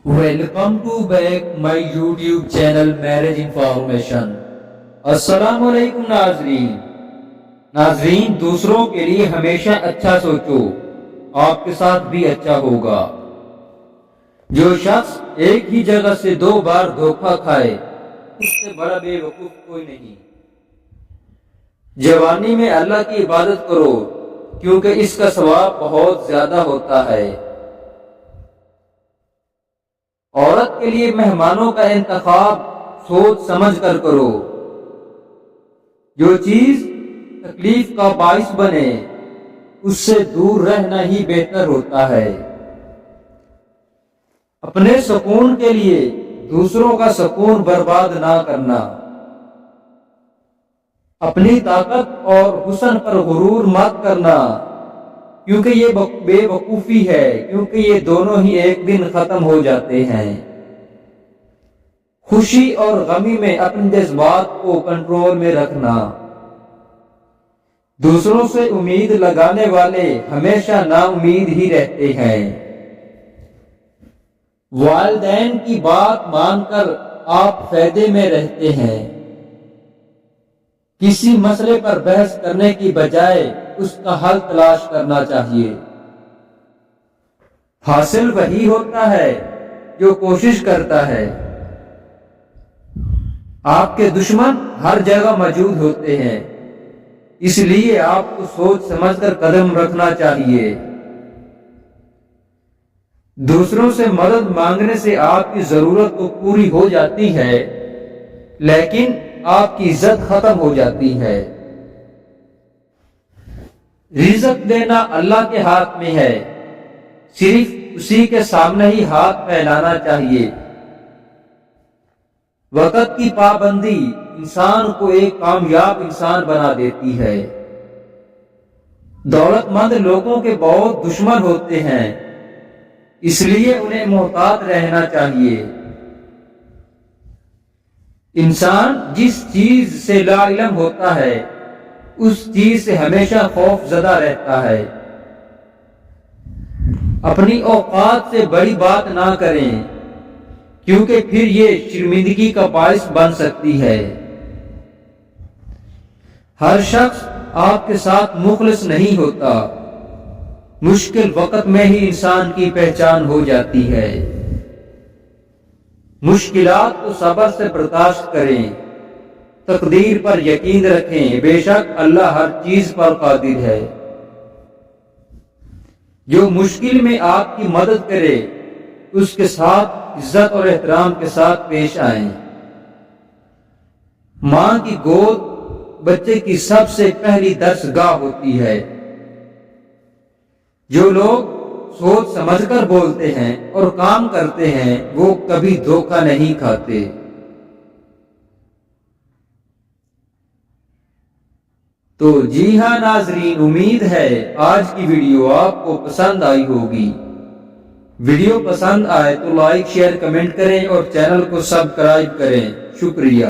Welcome to back my YouTube channel marriage information. السلام علیکم ناظرین، دوسروں کے لیے ہمیشہ اچھا سوچو، آپ کے ساتھ بھی اچھا ہوگا۔ جو شخص ایک ہی جگہ سے 2 بار دھوکہ کھائے اس سے بڑا بے وقوف کوئی نہیں۔ جوانی میں اللہ کی عبادت کرو کیونکہ اس کا ثواب بہت زیادہ ہوتا ہے۔ عورت کے لیے مہمانوں کا انتخاب سوچ سمجھ کر کرو۔ جو چیز تکلیف کا باعث بنے اس سے دور رہنا ہی بہتر ہوتا ہے۔ اپنے سکون کے لیے دوسروں کا سکون برباد نہ کرنا۔ اپنی طاقت اور حسن پر غرور مت کرنا کیونکہ یہ بے وقوفی ہے، کیونکہ یہ دونوں ہی ایک دن ختم ہو جاتے ہیں۔ خوشی اور غمی میں اپنے جذبات کو کنٹرول میں رکھنا۔ دوسروں سے امید لگانے والے ہمیشہ نا امید ہی رہتے ہیں۔ والدین کی بات مان کر آپ فائدے میں رہتے ہیں۔ کسی مسئلے پر بحث کرنے کی بجائے اس کا حل تلاش کرنا چاہیے۔ حاصل وہی ہوتا ہے جو کوشش کرتا ہے۔ آپ کے دشمن ہر جگہ موجود ہوتے ہیں، اس لیے آپ کو سوچ سمجھ کر قدم رکھنا چاہیے۔ دوسروں سے مدد مانگنے سے آپ کی ضرورت تو پوری ہو جاتی ہے لیکن آپ کی عزت ختم ہو جاتی ہے۔ رزق دینا اللہ کے ہاتھ میں ہے، صرف اسی کے سامنے ہی ہاتھ پھیلانا چاہیے۔ وقت کی پابندی انسان کو ایک کامیاب انسان بنا دیتی ہے۔ دولت مند لوگوں کے بہت دشمن ہوتے ہیں، اس لیے انہیں محتاط رہنا چاہیے۔ انسان جس چیز سے لا علم ہوتا ہے اس چیز سے ہمیشہ خوف زدہ رہتا ہے۔ اپنی اوقات سے بڑی بات نہ کریں کیونکہ پھر یہ شرمندگی کا باعث بن سکتی ہے۔ ہر شخص آپ کے ساتھ مخلص نہیں ہوتا، مشکل وقت میں ہی انسان کی پہچان ہو جاتی ہے۔ مشکلات کو صبر سے برداشت کریں، تقدیر پر یقین رکھیں، بے شک اللہ ہر چیز پر قادر ہے۔ جو مشکل میں آپ کی مدد کرے اس کے ساتھ عزت اور احترام کے ساتھ پیش آئیں۔ ماں کی گود بچے کی سب سے پہلی درس گاہ ہوتی ہے۔ جو لوگ سوچ سمجھ کر بولتے ہیں اور کام کرتے ہیں وہ کبھی دھوکہ نہیں کھاتے۔ تو جی ہاں ناظرین، امید ہے آج کی ویڈیو آپ کو پسند آئی ہوگی۔ ویڈیو پسند آئے تو لائک شیئر کمنٹ کریں اور چینل کو سبسکرائب کریں۔ شکریہ۔